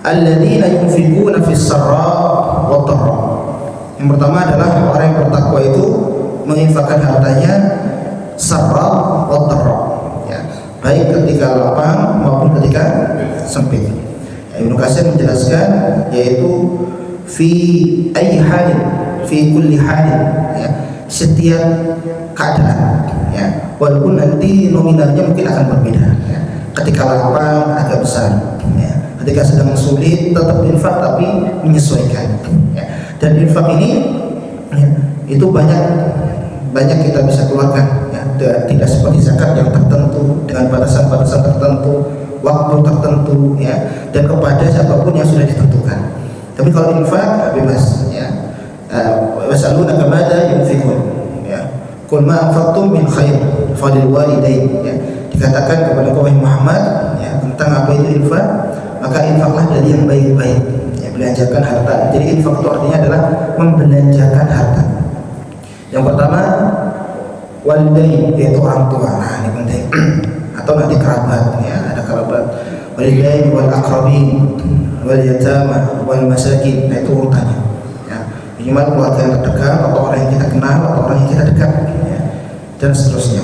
alladzina yunfiquna fis sarra wa dharra. Yang pertama adalah orang yang bertakwa itu menginfakkan hartanya sarra wa dharra, ya, baik ketika lapang maupun ketika sempit. Ibnu Katsir menjelaskan yaitu fi ayyi halin, fi kulli halin, ya, setiap keadaan, ya, walaupun nanti nominalnya mungkin akan berbeda, ya. Ketika lapang agak besar, ya. Ketika sedang sulit tetap infak tapi menyesuaikan, ya. Dan infak ini, ya, itu banyak kita bisa keluarkan, ya. Tidak seperti zakat yang tertentu dengan batasan-batasan tertentu, waktu tertentu, ya, dan kepada siapapun yang sudah ditentukan. Tapi kalau infak bebas, ya. Wasaluna kamada yunfikun, ya. Qul ma anfaqtum min khair falil walidain, ya. Dikatakan kepada kaum Muhammad, ya, tentang apa itu infak, maka infaklah dari yang baik-baik, ya, belanjakan harta. Jadi infak itu artinya adalah membelanjakan harta. Yang pertama walidain, yaitu orang tua. Nah, ini penting. Atau nanti kerabat, ya, ada kerabat. Walidain wal aqrabin wal yatama wal masakin. Nah, itu urutannya, ya. Minimal keluarga yang terdekat atau orang yang kita kenal atau orang yang kita dekat, ya, dan seterusnya.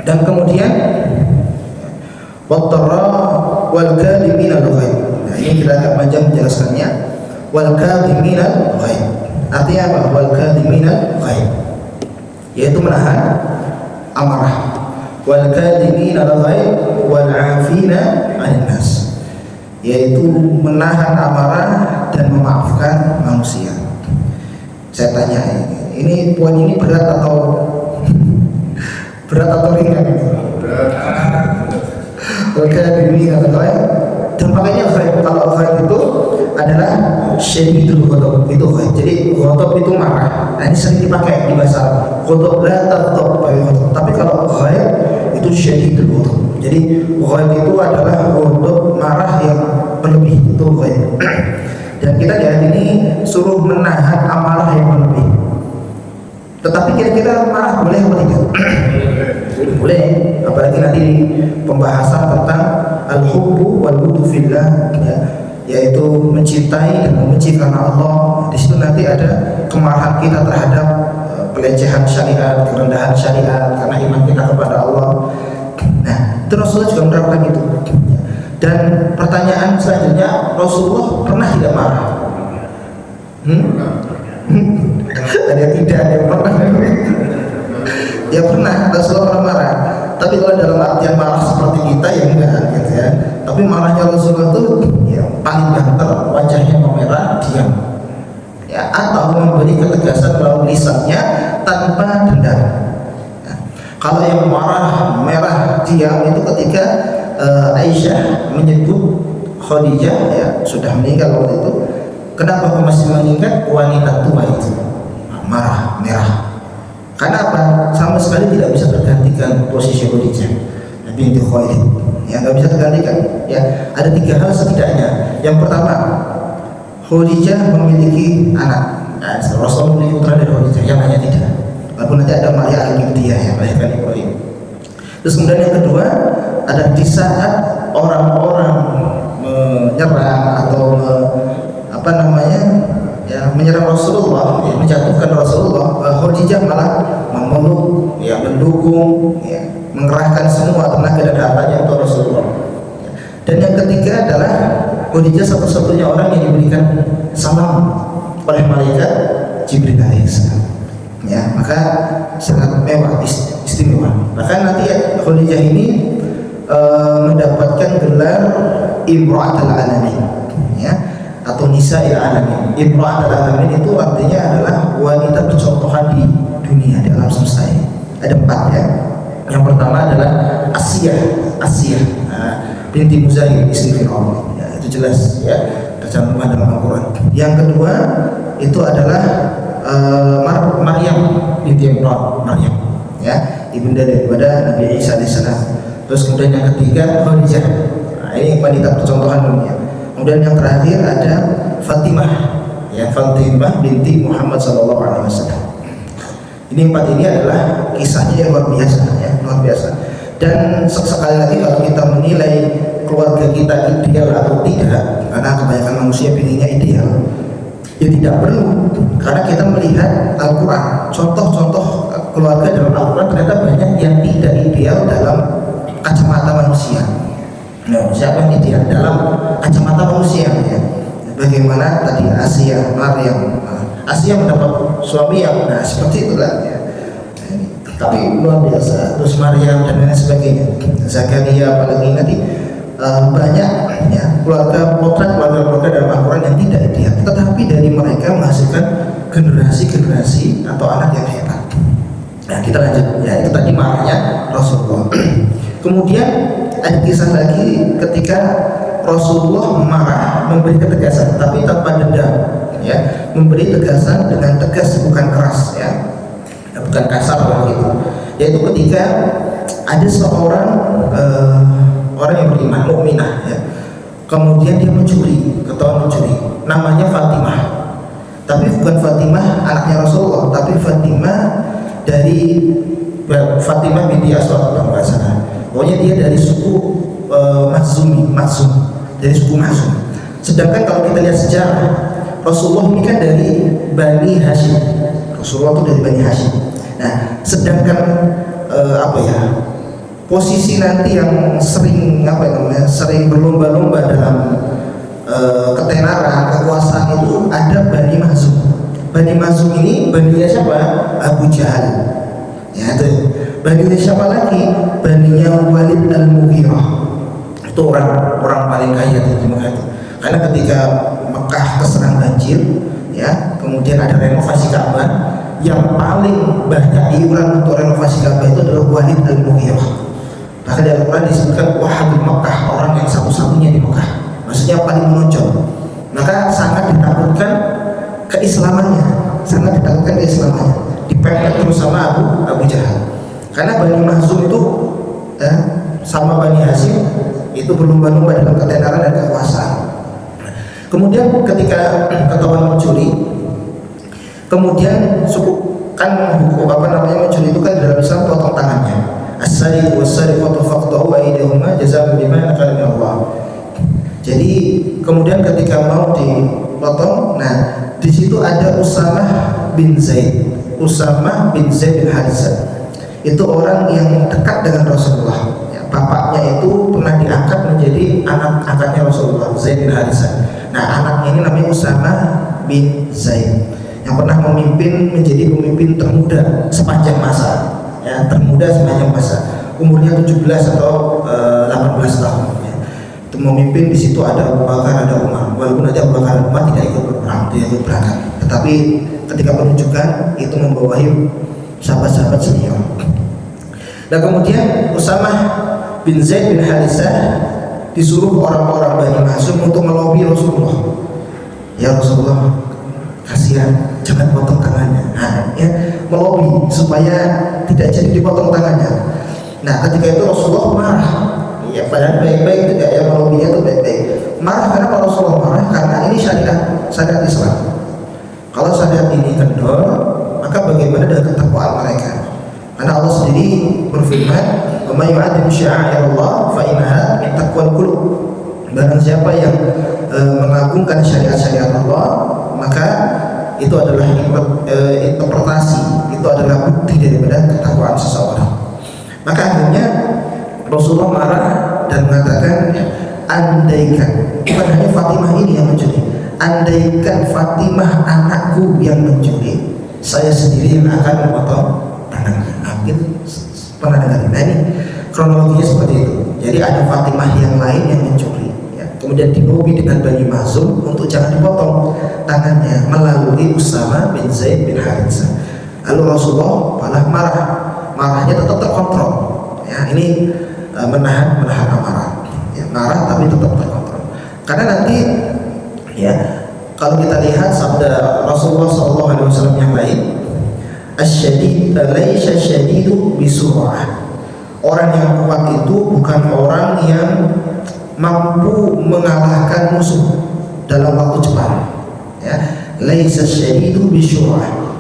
Dan kemudian wadh-dharra wal kadhimina al-ghaidh. Nah, ini kita agak panjang menjelaskannya. Wal kadhimina al-ghaidh artinya apa? Wal kadhimina al-ghaidh yaitu menahan amarah. Wal kadhimina al-ghaidh wal 'afina 'anil nas, yaitu menahan amarah dan memaafkan manusia. Saya tanya, ini poin ini berat atau ringan? Berat. Ini al-ghaidh, dan makanya kalau ghaidh itu adalah syadidul ghadab, itu ghaidh. Jadi ghadab itu marah. Nah, ini sering dipakai di bahasa Arab. Ghadab la taghdab, tapi kalau ghaidh itu syadidul ghadab. Jadi ghaidh itu adalah ghadab, marah yang berlebih, itu ghaidh. Dan kita di ayat ini suruh menahan amarah yang berlebih. Tetapi kira-kira marah boleh atau tidak? Boleh, apalagi nanti pembahasan tentang al-hubbu wal bughdu fillah, ya, yaitu mencintai dan membenci karena Allah. Di situ nanti ada kemarahan kita terhadap pelecehan syariat, kerendahan syariat karena iman kita kepada Allah. Nah, itu Rasulullah juga menerapkan itu. Dan pertanyaan selanjutnya, Rasulullah pernah tidak marah? Ada tidak, ada yang pernah. Ya pernah, Rasulullah pernah marah. Tapi kalau dalam artian marah seperti kita ya enggak, gitu ya. Tapi marahnya Rasulullah itu ya paling banter, wajahnya memerah, diam. Ya, atau memberi ketegasan melalui lisannya tanpa dendam. Nah, kalau yang marah, merah, diam itu ketika Aisyah menyebut Khadijah, ya, sudah meninggal waktu itu. Kenapa kau masih mengingat wanita tua itu? Marah, merah. Karena apa? Sama sekali tidak bisa tergantikan posisi Khadijah binti Khuwailid, ya, nggak bisa tergantikan. Ya, ada 3 hal setidaknya. Yang pertama, Khadijah memiliki anak. Nah, Rasul memiliki putra dari Khadijah, yang lainnya tidak. Walaupun nanti ada Maria al-Qibtiyah yang melahirkan Ibrahim. Terus kemudian yang kedua, ada di saat orang-orang menyerang atau menyerang Rasulullah, ya, menjatuhkan Rasulullah, Khadijah malah memeluk, ya, mendukung, ya, mengerahkan semua tenaga dan hartanya untuk Rasulullah. Dan yang ketiga adalah Khadijah satu-satunya orang yang diberikan salam oleh malaikat Jibril alaihissalam. Ya, maka sangat mewah, istimewa. Bahkan nanti ya, Khadijah ini mendapatkan gelar Imra'atul Alamin, ya, atau Nisa'il Alamin. Imra'atul Alamin itu artinya adalah wanita percontohan di dunia, di alam semesta ini. Ada 4, ya. Yang pertama adalah Asiyah, binti Muzahir, istri Fir'aun. Ya, itu jelas, ya, tercantum dalam Al-Quran. Yang kedua itu adalah Maryam binti Imran, Maryam, ya, ibunda daripada Nabi Isa alaihissalam. Terus kemudian yang ketiga Khadijah. Nah, ini wanita percontohan dunia. Kemudian yang terakhir ada Fatimah, ya, Fatimah binti Muhammad SAW. Ini 4 ini adalah kisahnya yang luar biasa, ya, luar biasa. Dan sekali lagi kalau kita menilai keluarga kita ideal atau tidak, karena kebanyakan manusia pinginnya ideal. Ya tidak perlu, karena kita melihat Al-Quran, contoh-contoh keluarga dalam Al-Quran ternyata banyak yang tidak ideal dalam kacamata manusia. Nah, siapa yang ideal dalam kacamata manusia ya? Bagaimana tadi Asia, Maryam, Asia mendapat suami yang seperti itulah ya. Tapi luar biasa, terus Maryam dan lain sebagainya, Zakaria apalagi nanti banyak ya potret keluarga dalam Al-Quran yang tidak ideal, tetapi dari mereka menghasilkan generasi atau anak yang hebat. Nah kita lanjut ya, itu tadi marahnya Rasulullah. Kemudian ada kisah lagi ketika Rasulullah marah memberi ketegasan tapi tanpa dendam ya, memberi tegasan dengan tegas bukan keras ya, bukan kasar begitu, yaitu ketika ada seorang orang yang beriman, mukminah ya, kemudian dia ketahuan mencuri, namanya Fatimah, tapi bukan Fatimah anaknya Rasulullah, tapi Fatimah dari Fatimah binti Aswad kalau nggak salah. Pokoknya dia dari suku Makhzum, dari suku Makhzum. Sedangkan kalau kita lihat sejarah, Rasulullah ini kan dari Bani Hashim. Rasulullah itu dari Bani Hashim. Nah, sedangkan posisi nanti yang sering sering berlomba-lomba dalam ketenaran, kekuasaan itu ada Bani Makhzum. Bani Makhzum ini baninya siapa? Abu Jahal. Ya itu. Baninya siapa lagi? Baninya Walid Al-Mughirah. Itu orang paling kaya di Mekah itu. Karena ketika Mekah terserang banjir, ya, kemudian ada renovasi Ka'bah, yang paling banyak iuran untuk renovasi Ka'bah itu adalah Walid Al-Mughirah. Bahkan di Al-Quran disebutkan Wahhabul Mekah, orang yang satu-satunya di Mekah, maksudnya paling menonjol. Maka sangat ditakutkan keislamannya, dipepet terus sama Abu Jahal. Karena Bani Makhzum itu sama Bani Hashim itu berlomba-lomba dalam ketenaran dan kekuasaan. Kemudian ketika ketahuan mencuri, kemudian hukum mencuri itu kan dalam Islam potong tangannya. As-sariqu was-sariqatu faqta'u aydihuma jazaa'an bima nakala min Allah. Jadi kemudian ketika mau dipotong, nah di situ ada Usamah bin Zaid bin Haritsah. Itu orang yang dekat dengan Rasulullah. Ya, bapaknya itu pernah diangkat menjadi anak angkatnya Rasulullah, Zaid bin Haritsah. Nah, anaknya ini namanya Usamah bin Zaid yang pernah menjadi pemimpin termuda sepanjang masa. Ya, termuda sepanjang masa. Umurnya 17 atau 18 tahun. Ya. Itu memimpin, di situ ada Abu Bakar, ada Umar. Walaupun ada Abu Bakar dan Umar tidak ikut berangkat. Tetapi ketika penunjukan itu membawahi sahabat-sahabat senior. Dan kemudian Usamah bin Zaid bin Haritsah disuruh orang-orang Bani Makhzum untuk melobi Rasulullah. Ya Rasulullah, kasihan, jangan potong tangannya. Nah, ya, melobi supaya tidak jadi dipotong tangannya. Nah, ketika itu Rasulullah marah. Ya, padahal baik-baik tidak ya, melobinya itu baik-baik. Marah karena Rasulullah marah karena ini syariat Islam. Kalau syariat ini kendor, maka bagaimana dengan ketakwaan mereka? Karena Allah sendiri berfirman, "Wa may yu'azzim sya'airallah fa innaha min taqwal qulub." Barang siapa yang mengagungkan syariat-syariat Allah, maka itu adalah interpretasi, itu adalah bukti daripada ketakwaan seseorang. Maka akhirnya Rasulullah marah dan mengatakan, andaikan bukan hanya Fatimah ini yang mencuri, andaikan Fatimah anakku yang mencuri, saya sendiri yang akan memotong tangannya. Mungkin pernah dengar. Nah ini kronologinya seperti itu. Jadi ada Fatimah yang lain yang mencuri, ya. Kemudian dilobi dengan Bani Makhzum untuk jangan dipotong tangannya melalui Usamah bin Zaid bin Haritsah. Lalu Rasulullah malah marahnya tetap terkontrol. Ya, ini menahan amarah. Ya, marah tapi tetap terkontrol. Karena nanti ya kalau kita lihat sabda Rasulullah SAW yang lain, asyadid laisa syadidu bisur'ah. Orang yang kuat itu bukan orang yang mampu mengalahkan musuh dalam waktu cepat. Ya, laisa syadidu bisur'ah.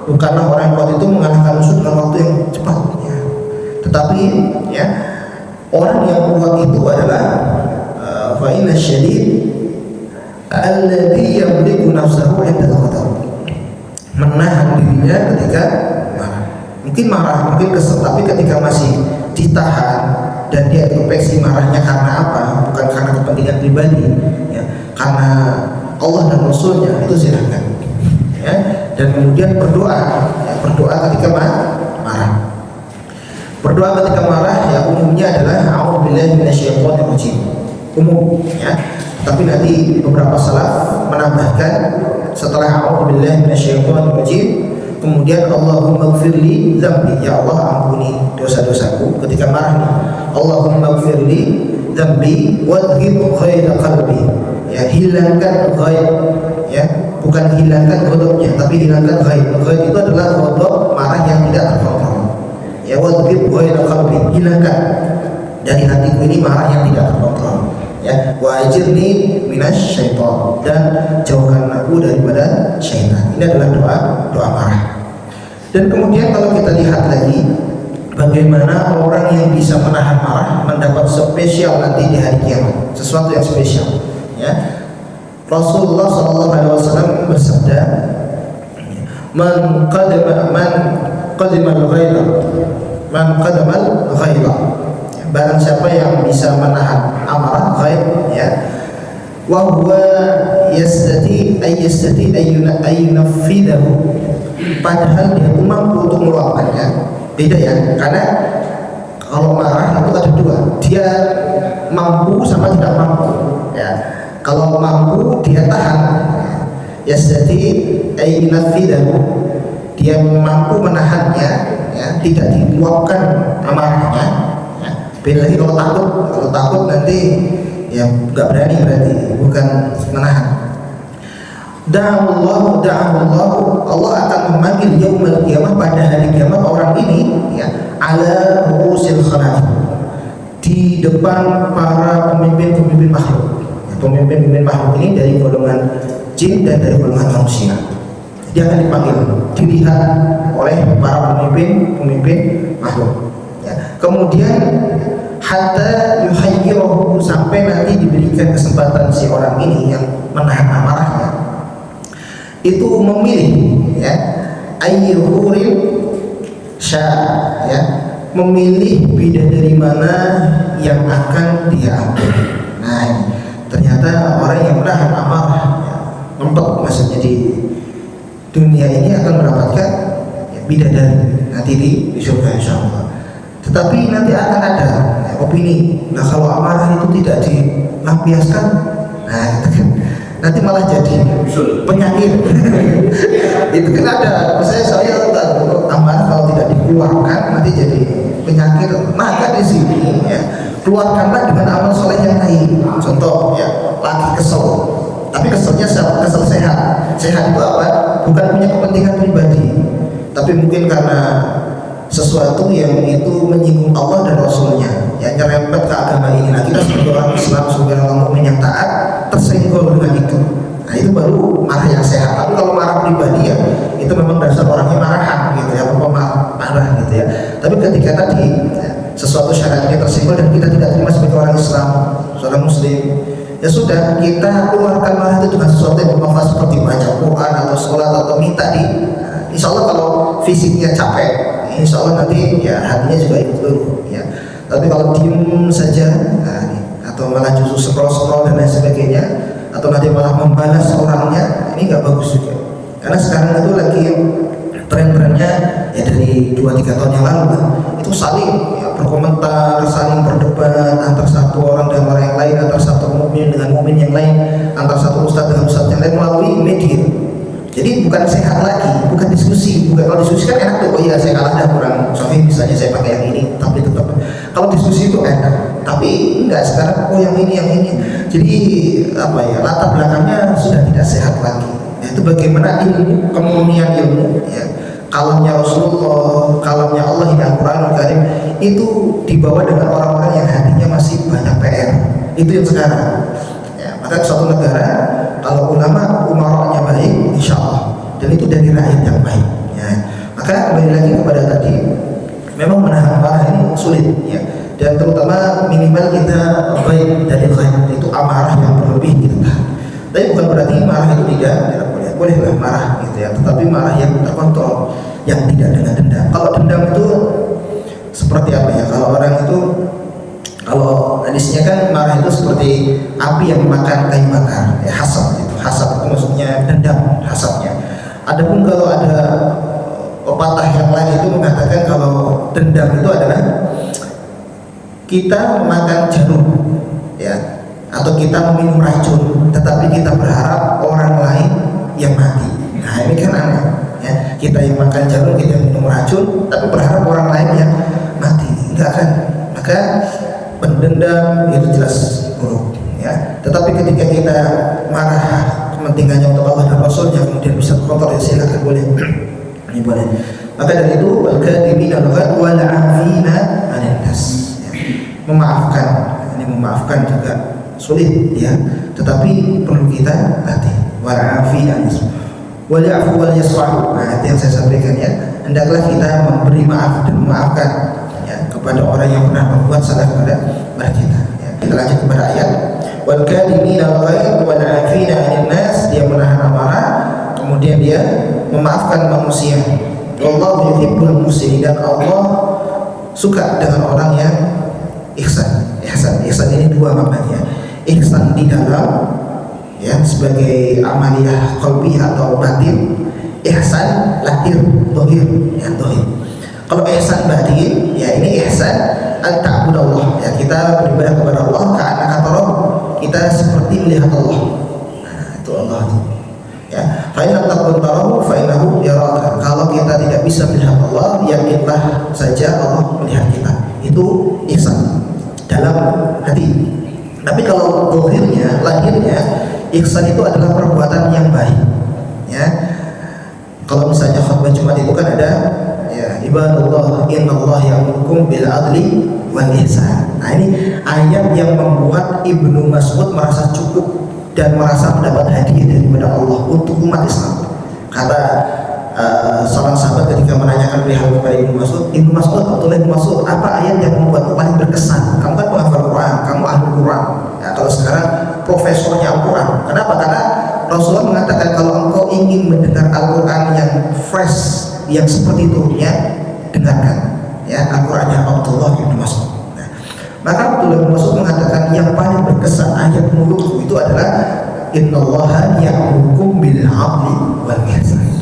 Bukanlah orang yang kuat itu mengalahkan musuh dalam waktu yang cepat. Ya. Tetapi ya orang yang kuat itu adalah fa inna syadid alladzi yamliku nafsahu 'inda al-ghadab. Menahan dirinya ketika marah. Mungkin kesel, tapi ketika masih ditahan dan dia introspeksi marahnya karena apa? Bukan karena kepentingan pribadi, ya, karena Allah dan Rasulnya, itu silakan. Ya, dan kemudian berdoa, ya, berdoa ketika marah. Berdoa ketika marah ya umumnya adalah a'udzubillahi minasyaitonir rajim. Umum, ya. Tapi nanti beberapa salaf menambahkan setelah a'udzubillahi minasyaitonir rajim, kemudian Allahumma gfirli dzambi, ya Allah ampuni dosa-dosaku ketika marah nih. Allahumma gfirli dzambi wadhhib ghaira qalbi. Ya, hilangkan ghaib, ya, bukan hilangkan ghadabnya, tapi hilangkan ghaib. Ghaib itu adalah ghadab marah yang tidak terkontrol. Ya, wadhhib ghaira qalbi, hilangkan dari hatiku ini marah yang tidak terkontrol. Ya, wa ajirni minasyaiton, dan jauhkan aku daripada syaitan. Ini adalah doa marah. Dan kemudian kalau kita lihat lagi bagaimana orang yang bisa menahan marah mendapat spesial nanti di hari kiamat, sesuatu yang spesial. Ya, Rasulullah SAW bersabda, man qadama al-ghaira, barang siapa yang bisa menahan amarah ghaib, ya, wa huwa yastati ayyunaffidahu, padahal dia mampu untuk meluapkannya. Beda ya, karena kalau marah itu ada dua, dia mampu sama tidak mampu, ya. Kalau mampu dia tahan, yastati ayyunaffidahu, dia mampu menahannya, ya, tidak diluapkan amarahnya. Beda lagi kalau takut nanti ya nggak berani, berarti bukan menahan. Da'allahu, Allah akan memanggil yaumul qiyamah, pada hari kiamat orang ini, ya, ala ru'usil khalaiq, di depan para pemimpin makhluk. Ya, pemimpin makhluk ini dari golongan jin dan dari golongan manusia. Dia akan dipanggil, dilihat oleh para pemimpin makhluk. Ya. Kemudian hatta yuhayyirahu, sampai nanti diberikan kesempatan si orang ini yang menahan amarahnya itu memilih, ya, ayyuhuril sya', ya, memilih bidadari mana yang akan dia ambil. Nah, ternyata orang yang menahan amarah, ya, ngempet maksudnya di dunia ini akan mendapatkan, ya, bidadari nanti di surga insyaallah. Tetapi nanti akan ada, ya, opini, nah kalau amarah itu tidak dilampiaskan, nah itu kan nanti malah jadi penyakit. Itu kan ada, saya amarah kalau tidak dikeluarkan nanti jadi penyakit. Maka di sini, ya, keluarkanlah dengan amal soleh yang lain. Contoh, ya, lagi kesel, tapi keselnya kesel sehat. Sehat itu apa? Bukan punya kepentingan pribadi, tapi mungkin karena sesuatu yang itu menyinggung Allah dan Rasulnya, ya, nyerempet ke agama ini. Nah, kita sebagai orang Islam, sebagai orang mukmin yang taat, tersenggol dengan itu. Nah, itu baru marah yang sehat. Tapi kalau marah pribadi, ya, itu memang dasar orangnya marahan, gitu ya, marah, gitu ya. Tapi ketika tadi, ya, sesuatu syaratnya tersenggol dan kita tidak terima sebagai orang Islam, seorang Muslim, ya sudah, kita keluarkan marah itu dengan sesuatu yang bermanfaat, seperti baca Quran atau sholat atau minta di. Nah, insya Allah kalau fisiknya capek, insya Allah nanti, ya, hatinya juga ikut luluh, ya. Tapi kalau diem saja, nah, atau malah justru scroll dan lain sebagainya, atau nanti malah membalas orangnya, ini nggak bagus juga. Karena sekarang itu lagi tren-trennya, ya, dari 2-3 tahun yang lalu kan, itu saling, ya, berkomentar, saling berdebat antar satu orang dengan orang yang lain, antar satu mukmin dengan mukmin yang lain, antar satu ustadz dengan ustadz yang lain melalui media. Jadi bukan sehat lagi, bukan diskusi. Kalau diskusi kan enak tuh, oh iya saya kalah dah, kurang sahih, misalnya saya pakai yang ini, tapi tetap. Kalau diskusi itu enak, tapi enggak, sekarang oh yang ini. Jadi apa ya, latar belakangnya sudah tidak sehat lagi. Itu bagaimana ilmu, kemurnian ilmu, ya, kalamnya Rasulullah, kalamnya Allah di Al-Quranul Karim itu dibawa dengan orang-orang yang hatinya masih banyak PR. Itu yang sekarang. Ya, maka suatu negara kalau ulama umaranya baik, insya Allah, dan itu dari rakyat yang baik, ya. Maka kembali lagi kepada tadi, memang menahan marah ini sulit, ya, dan terutama minimal kita baik dari ghaib, itu amarah yang berlebih kita tahan. Tapi bukan berarti marah itu tidak boleh. Bolehlah marah gitu ya, tetapi marah yang terkontrol, yang tidak dengan dendam. Kalau dendam itu seperti apa ya? Kalau orang itu, kalau hadisnya kan marah itu seperti api yang memakan kayu bakar, ya, hasad itu. Hasad itu maksudnya dendam, hasadnya. Adapun kalau ada pepatah yang lain itu mengatakan kalau dendam itu adalah kita memakan jarum, ya, atau kita meminum racun, tetapi kita berharap orang lain yang mati. Nah ini kan aneh, ya. Kita yang makan jarum, kita yang minum racun, tapi berharap orang lain yang mati. Enggak kan? Maka pendendam itu jelas buruk, ya. Tetapi ketika kita marah kepentingannya untuk Allah dan Rasulnya, kemudian bisa kontrol, ya silakan, boleh. Ini boleh. Maka dari itu al-kadhibina wal 'afina 'anil nas, memaafkan. Ini memaafkan juga sulit, ya, tetapi perlu kita hati. Wal 'afina wal ya'fu wal yasfahu. Nah, itu yang saya sampaikan, ya. Hendaklah kita memberi maaf dan memaafkan, ya, kepada orang yang pernah berbuat salah kepada kita, ya. Kita lanjut kepada ayat. Wal kadhibina al-ghaidh wal 'afina 'anil nas, dia menahan amarah, kemudian dia memaafkan manusia. Wallahu yuhibbul muhsinin, dan Allah suka dengan orang yang ihsan. Ihsan ini dua maknanya. Ihsan di dalam, ya, sebagai amaliyah qalbi atau batin. Ihsan lahir, zahir, ya, zahir. Kalau ihsan batin, ya, ini ihsan al-ta'budallah, ya, kita beribadah kepada Allah ka'annaka tarahu, kita seperti melihat Allah. Nah, itu Allah itu. Ya, fa in lam takun tarahu fa innahu yaraka. Kalau kita tidak bisa melihat Allah, yakinlah saja Allah melihat kita. Itu ihsan dalam hati. Tapi kalau zahirnya, lahirnya, ihsan itu adalah perbuatan yang baik, ya. Kalau misalnya khutbah Jumat itu kan ada, ya, ibadallah innallaha ya'murukum bil adli wal ihsan. Nah, ini ayat yang membuat Ibnu Mas'ud merasa cukup dan merasa mendapat hadiah daripada Allah untuk umat Islam. Kata seorang sahabat ketika menanyakan perihal kepada Ibnu Mas'ud, Abdullah bin Mas'ud, apa ayat yang membuatmu paling berkesan? Kamu kan penghafal Quran, kamu ahli Quran. Ya, kalau sekarang profesornya Al-Quran. Kenapa? Karena Rasulullah mengatakan kalau engkau ingin mendengar Al-Quran yang fresh, yang seperti itu, ya, dengarkan, ya, Al-Qurannya Abdullah bin Mas'ud. Maka Abdullah bin Mas'ud mengatakan yang paling berkesan ayat mulutku itu adalah innallaha ya'murukum bil 'adli wal ihsan.